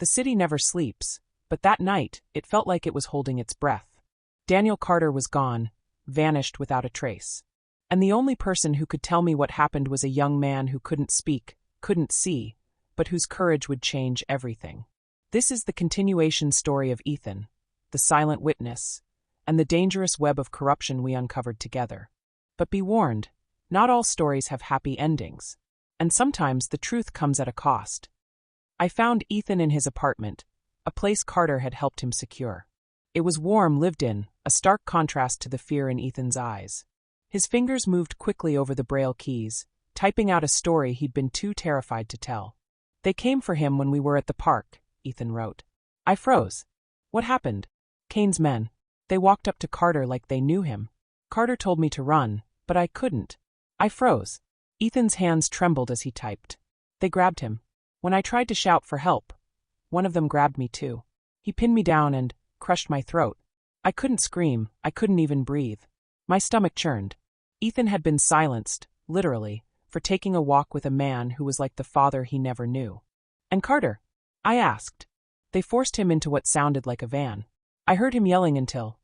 The city never sleeps, but that night, it felt like it was holding its breath. Daniel Carter was gone, vanished without a trace. And the only person who could tell me what happened was a young man who couldn't speak, couldn't see, but whose courage would change everything. This is the continuation story of Ethan, the silent witness, and the dangerous web of corruption we uncovered together. But be warned, not all stories have happy endings. And sometimes the truth comes at a cost. I found Ethan in his apartment, a place Carter had helped him secure. It was warm, lived in, a stark contrast to the fear in Ethan's eyes. His fingers moved quickly over the braille keys, typing out a story he'd been too terrified to tell. "They came for him when we were at the park," Ethan wrote. I froze. What happened? Kane's men. They walked up to Carter like they knew him. Carter told me to run, but I couldn't. I froze. Ethan's hands trembled as he typed. They grabbed him. When I tried to shout for help, one of them grabbed me too. He pinned me down and crushed my throat. I couldn't scream, I couldn't even breathe. My stomach churned. Ethan had been silenced, literally, for taking a walk with a man who was like the father he never knew. And Carter? I asked. They forced him into what sounded like a van. I heard him yelling until...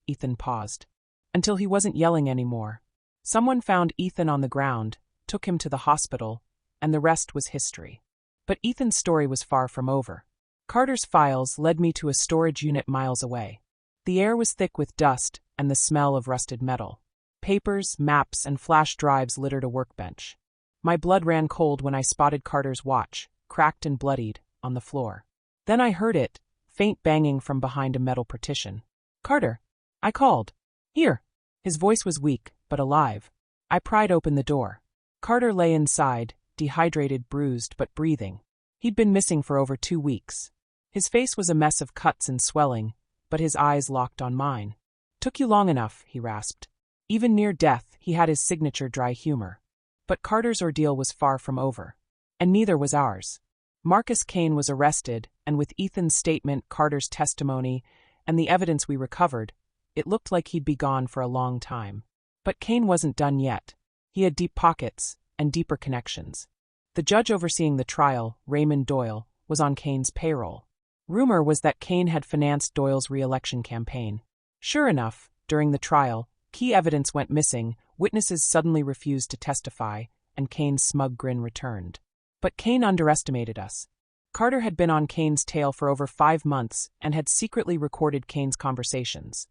Ethan paused. Until he wasn't yelling anymore. Someone found Ethan on the ground, took him to the hospital, and the rest was history. But Ethan's story was far from over. Carter's files led me to a storage unit miles away. The air was thick with dust and the smell of rusted metal. Papers, maps, and flash drives littered a workbench. My blood ran cold when I spotted Carter's watch, cracked and bloodied, on the floor. Then I heard it, faint banging from behind a metal partition. "Carter!" I called. "Here!" His voice was weak, but alive. I pried open the door. Carter lay inside, dehydrated, bruised, but breathing. He'd been missing for over 2 weeks. His face was a mess of cuts and swelling, but his eyes locked on mine. "Took you long enough," he rasped. Even near death, he had his signature dry humor. But Carter's ordeal was far from over. And neither was ours. Marcus Kane was arrested, and with Ethan's statement, Carter's testimony, and the evidence we recovered, it looked like he'd be gone for a long time. But Kane wasn't done yet. He had deep pockets and deeper connections. The judge overseeing the trial, Raymond Doyle, was on Kane's payroll. Rumor was that Kane had financed Doyle's re-election campaign. Sure enough, during the trial, key evidence went missing, witnesses suddenly refused to testify, and Kane's smug grin returned. But Kane underestimated us. Carter had been on Kane's tail for over 5 months and had secretly recorded Kane's conversations.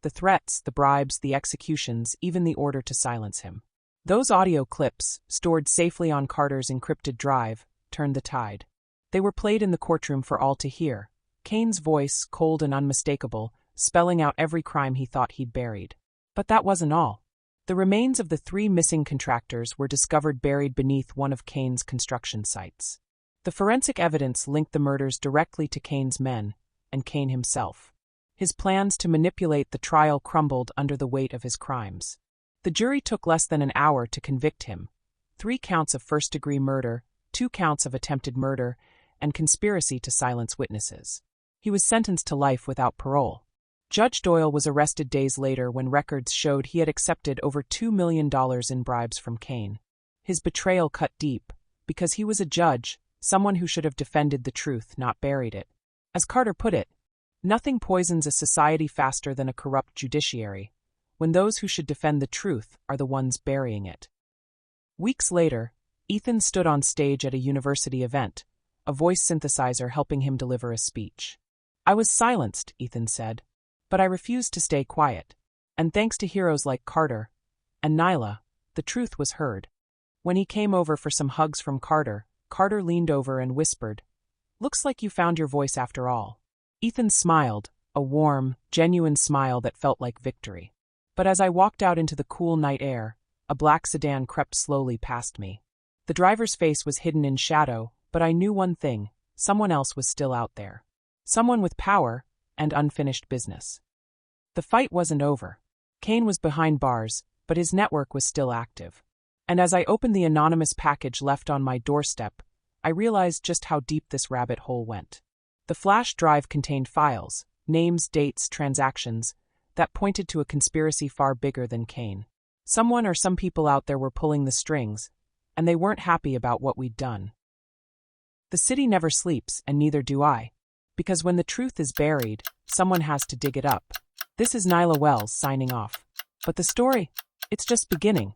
The threats, the bribes, the executions, even the order to silence him. Those audio clips, stored safely on Carter's encrypted drive, turned the tide. They were played in the courtroom for all to hear. Kane's voice, cold and unmistakable, spelling out every crime he thought he'd buried. But that wasn't all. The remains of the 3 missing contractors were discovered buried beneath one of Kane's construction sites. The forensic evidence linked the murders directly to Kane's men, and Kane himself. His plans to manipulate the trial crumbled under the weight of his crimes. The jury took less than an hour to convict him. 3 counts of first-degree murder, 2 counts of attempted murder, and conspiracy to silence witnesses. He was sentenced to life without parole. Judge Doyle was arrested days later when records showed he had accepted over $2 million in bribes from Kane. His betrayal cut deep, because he was a judge, someone who should have defended the truth, not buried it. As Carter put it, nothing poisons a society faster than a corrupt judiciary, when those who should defend the truth are the ones burying it. Weeks later, Ethan stood on stage at a university event, a voice synthesizer helping him deliver a speech. "I was silenced," Ethan said. "But I refused to stay quiet. And thanks to heroes like Carter and Nyla, the truth was heard." When he came over for some hugs from Carter, Carter leaned over and whispered, "Looks like you found your voice after all." Ethan smiled, a warm, genuine smile that felt like victory. But as I walked out into the cool night air, a black sedan crept slowly past me. The driver's face was hidden in shadow, but I knew one thing: someone else was still out there. Someone with power and unfinished business. The fight wasn't over. Kane was behind bars, but his network was still active. And as I opened the anonymous package left on my doorstep, I realized just how deep this rabbit hole went. The flash drive contained files, names, dates, transactions, that pointed to a conspiracy far bigger than Kane. Someone or some people out there were pulling the strings, and they weren't happy about what we'd done. The city never sleeps, and neither do I. Because when the truth is buried, someone has to dig it up. This is Nyla Wells signing off. But the story, it's just beginning.